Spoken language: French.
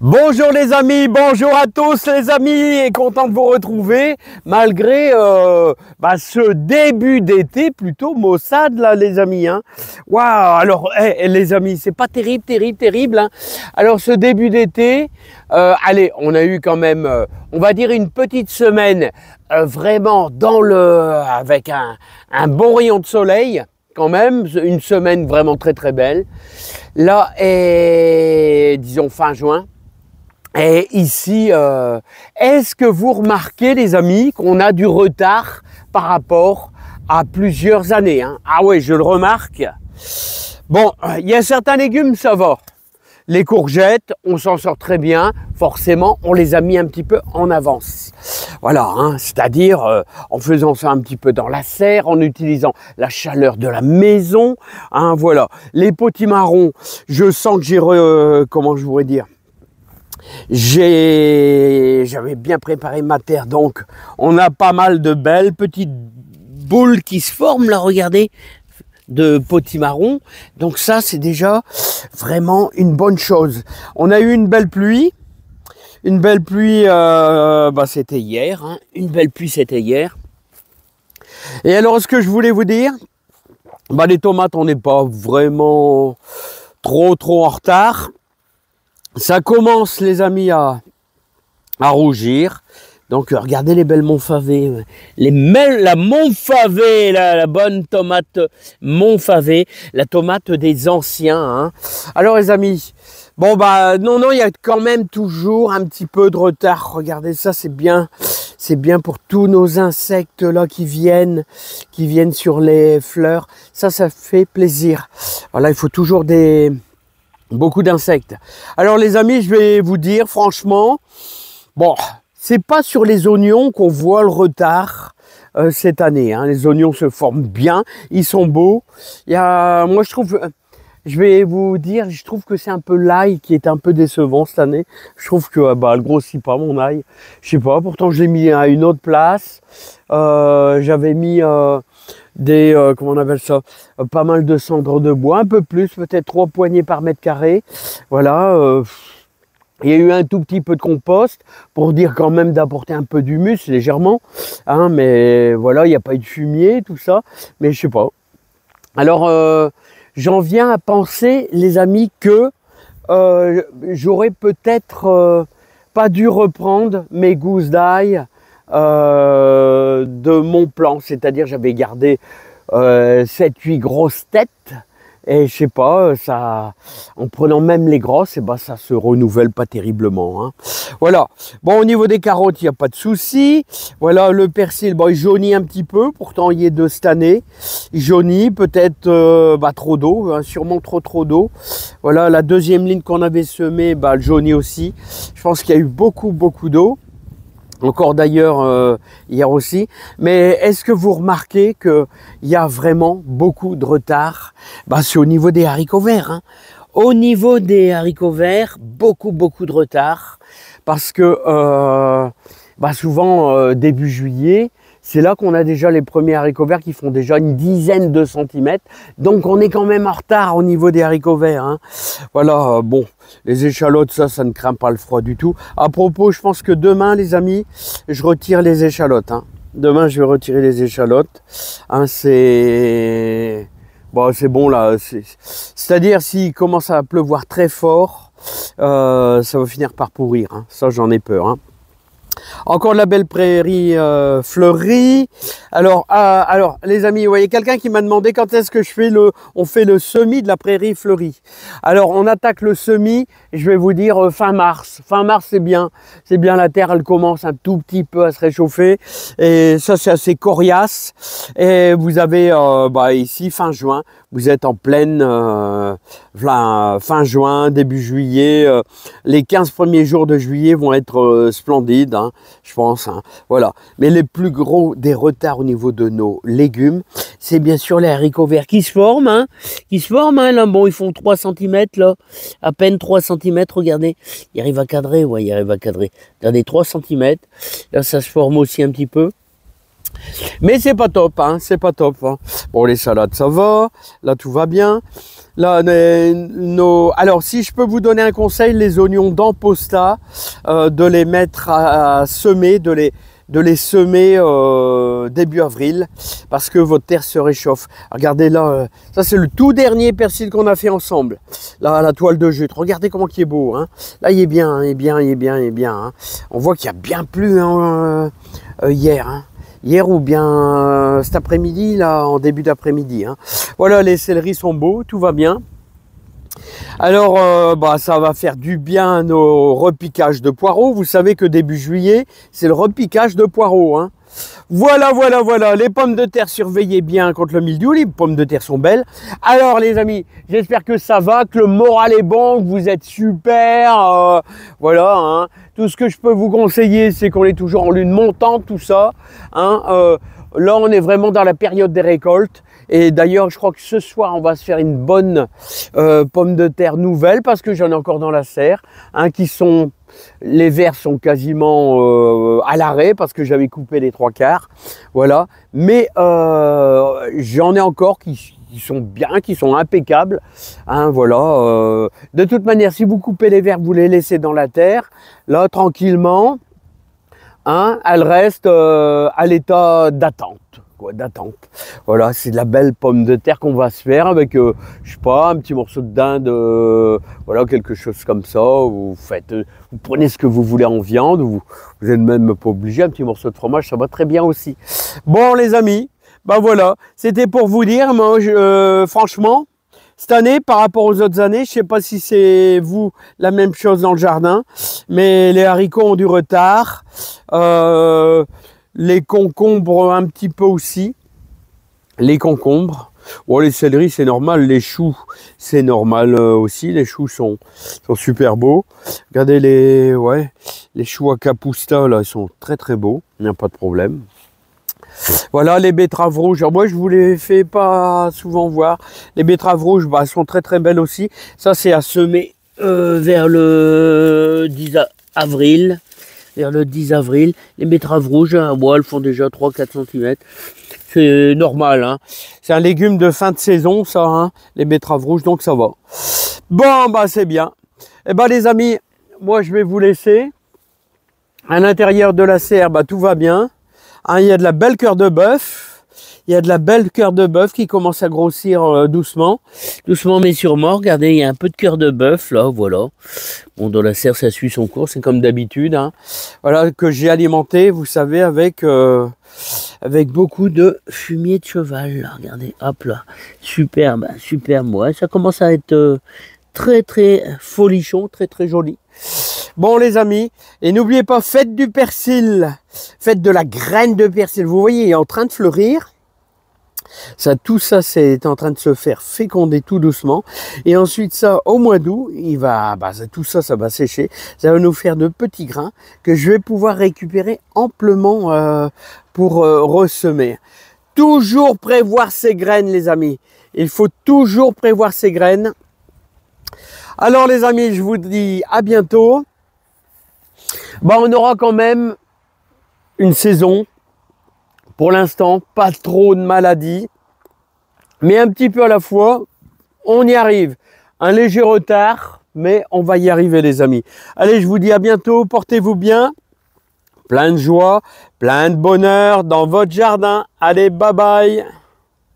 Bonjour les amis, bonjour à tous les amis, et content de vous retrouver malgré ce début d'été plutôt maussade là les amis. Hein. Waouh, alors les amis, c'est pas terrible. Hein. Alors ce début d'été, allez, on a eu quand même, on va dire une petite semaine vraiment avec un bon rayon de soleil. Quand même, une semaine vraiment très belle. Là est, disons, fin juin. Et ici, est-ce que vous remarquez, les amis, qu'on a du retard par rapport à plusieurs années, hein? Ah ouais, je le remarque. Bon, il y a certains légumes, ça va. Les courgettes, on s'en sort très bien. Forcément, on les a mis un petit peu en avance. Voilà, hein, c'est-à-dire en faisant ça un petit peu dans la serre, en utilisant la chaleur de la maison. Hein, voilà. Les potimarrons, je sens que j'ai... comment je pourrais dire ? J'avais bien préparé ma terre, donc on a pas mal de belles petites boules qui se forment là, regardez, de potimarron. Donc ça, c'est déjà vraiment une bonne chose. On a eu une belle pluie. C'était hier. Hein. Une belle pluie, c'était hier. Et alors, ce que je voulais vous dire, les tomates, on n'est pas vraiment trop en retard. Ça commence, les amis, à rougir. Donc, regardez les belles Montfavet. La Montfavet, la bonne tomate Montfavet, la tomate des anciens. Hein. Alors, les amis, non, il y a quand même toujours un petit peu de retard. Regardez ça, c'est bien pour tous nos insectes là qui viennent sur les fleurs. Ça fait plaisir. Voilà, il faut toujours beaucoup d'insectes. Alors les amis, je vais vous dire franchement, c'est pas sur les oignons qu'on voit le retard cette année. Hein. Les oignons se forment bien, ils sont beaux. Moi je trouve, je vais vous dire, je trouve que c'est un peu l'ail qui est un peu décevant cette année. Je trouve que elle grossit pas mon ail. Je sais pas, pourtant je l'ai mis à une autre place. J'avais mis comment on appelle ça, pas mal de cendres de bois, un peu plus, peut-être 3 poignées par mètre carré. Voilà, il y a eu un tout petit peu de compost pour dire quand même d'apporter un peu d'humus légèrement, hein, mais voilà, il n'y a pas eu de fumier, tout ça, mais je sais pas. Alors, j'en viens à penser, les amis, que j'aurais peut-être pas dû reprendre mes gousses d'ail de mon plan, c'est-à-dire j'avais gardé 7-8 grosses têtes et je sais pas, ça, en prenant même les grosses, ça se renouvelle pas terriblement. Hein. Voilà. Bon, au niveau des carottes, il n'y a pas de souci. Voilà, le persil, il jaunit un petit peu, pourtant il est de cette année. Il jaunit, peut-être trop d'eau, hein, sûrement trop d'eau. Voilà, la deuxième ligne qu'on avait semée, elle jaunit aussi. Je pense qu'il y a eu beaucoup d'eau. Encore d'ailleurs hier aussi. Mais est-ce que vous remarquez qu'il y a vraiment beaucoup de retard? C'est au niveau des haricots verts. Hein. Au niveau des haricots verts, beaucoup de retard. Parce que souvent, début juillet, c'est là qu'on a déjà les premiers haricots verts qui font déjà une dizaine de centimètres. Donc on est quand même en retard au niveau des haricots verts. Hein. Voilà, les échalotes, ça ne craint pas le froid du tout. À propos, je pense que demain, les amis, je retire les échalotes. Hein. Demain, je vais retirer les échalotes. Hein, c'est bon là. C'est-à-dire, s'il commence à pleuvoir très fort, ça va finir par pourrir. Hein. Ça, j'en ai peur. Hein. Encore de la belle prairie fleurie. Alors, les amis, vous voyez, quelqu'un qui m'a demandé quand est-ce que on fait le semis de la prairie fleurie. Alors, on attaque le semis, je vais vous dire fin mars. Fin mars, c'est bien. C'est bien, la terre, elle commence un tout petit peu à se réchauffer. Et ça, c'est assez coriace. Et vous avez ici, fin juin, vous êtes en pleine fin juin, début juillet. Les 15 premiers jours de juillet vont être splendides. Hein, je pense. Hein. Voilà. Mais les plus gros des retards au niveau de nos légumes, c'est bien sûr les haricots verts qui se forment. Hein, là, ils font 3 cm, là. À peine 3 cm, regardez. Il arrive à cadrer, ouais, il arrive à cadrer. Regardez, 3 cm. Là, ça se forme aussi un petit peu. Mais c'est pas top, hein, c'est pas top. Hein. Bon, les salades, ça va. Là, tout va bien. Là, alors, si je peux vous donner un conseil, les oignons d'Amposta, de les mettre à semer, de les semer début avril, parce que votre terre se réchauffe. Regardez là, ça c'est le tout dernier persil qu'on a fait ensemble. Là, la toile de jute. Regardez comment il est beau. Hein. Là, il est bien, il est bien, il est bien, il est bien. Hein. On voit qu'il y a bien plu hein, hier. Hein. Hier ou bien cet après-midi, là, en début d'après-midi. Hein. Voilà, les céleris sont beaux, tout va bien. Alors, ça va faire du bien au repiquage de poireaux. Vous savez que début juillet, c'est le repiquage de poireaux. Hein. Voilà, voilà, voilà. Les pommes de terre, surveillez bien contre le mildiou. Les pommes de terre sont belles. Alors, les amis, j'espère que ça va, que le moral est bon, que vous êtes super. Voilà. Hein. Tout ce que je peux vous conseiller, c'est qu'on est toujours en lune montante, tout ça. Hein. Là, on est vraiment dans la période des récoltes. Et d'ailleurs, je crois que ce soir, on va se faire une bonne pomme de terre nouvelle parce que j'en ai encore dans la serre, hein, les verts sont quasiment à l'arrêt parce que j'avais coupé les 3/4. Voilà. Mais j'en ai encore qui sont bien, qui sont impeccables. Hein, voilà. De toute manière, si vous coupez les verts, vous les laissez dans la terre, là, tranquillement, hein, elles restent à l'état d'attente. D'attente. Voilà, c'est de la belle pomme de terre qu'on va se faire avec, je sais pas, un petit morceau de dinde, voilà, quelque chose comme ça. Vous prenez ce que vous voulez en viande, vous n'êtes même pas obligé, un petit morceau de fromage, ça va très bien aussi. Bon, les amis, ben voilà, c'était pour vous dire, moi, franchement, cette année, par rapport aux autres années, je sais pas si c'est vous la même chose dans le jardin, mais les haricots ont du retard. Les concombres un petit peu aussi. Les concombres. Bon, les céleris, c'est normal. Les choux, c'est normal aussi. Les choux sont super beaux. Regardez les choux à capusta, là, ils sont très très beaux. Il n'y a pas de problème. Voilà, les betteraves rouges. Alors moi, je vous les fais pas souvent voir. Les betteraves rouges, elles sont très très belles aussi. Ça, c'est à semer vers le 10 avril. Vers le 10 avril, les betteraves rouges, elles font déjà 3-4 cm. C'est normal, hein. C'est un légume de fin de saison, ça, hein, les betteraves rouges, donc ça va. Bon, c'est bien. Eh ben, les amis, moi, je vais vous laisser. À l'intérieur de la serre, tout va bien. Hein, il y a de la belle cœur de bœuf. Il y a de la belle cœur de bœuf qui commence à grossir doucement. Doucement mais sûrement. Regardez, il y a un peu de cœur de bœuf là, voilà. Bon, dans la serre, ça suit son cours, c'est comme d'habitude. Hein. Voilà, que j'ai alimenté, vous savez, avec beaucoup de fumier de cheval. Là. Regardez, hop là. Superbe, superbe. Ouais, ça commence à être très, très folichon, très, très joli. Bon, les amis, et n'oubliez pas, faites du persil. Faites de la graine de persil. Vous voyez, il est en train de fleurir. Tout ça, c'est en train de se faire féconder tout doucement. Et ensuite, ça, au mois d'août, tout ça, ça va sécher. Ça va nous faire de petits grains que je vais pouvoir récupérer amplement pour ressemer. Toujours prévoir ses graines, les amis. Il faut toujours prévoir ses graines. Alors, les amis, je vous dis à bientôt. On aura quand même une saison. Pour l'instant, pas trop de maladies, mais un petit peu à la fois, on y arrive. Un léger retard, mais on va y arriver, les amis. Allez, je vous dis à bientôt, portez-vous bien, plein de joie, plein de bonheur dans votre jardin. Allez, bye bye.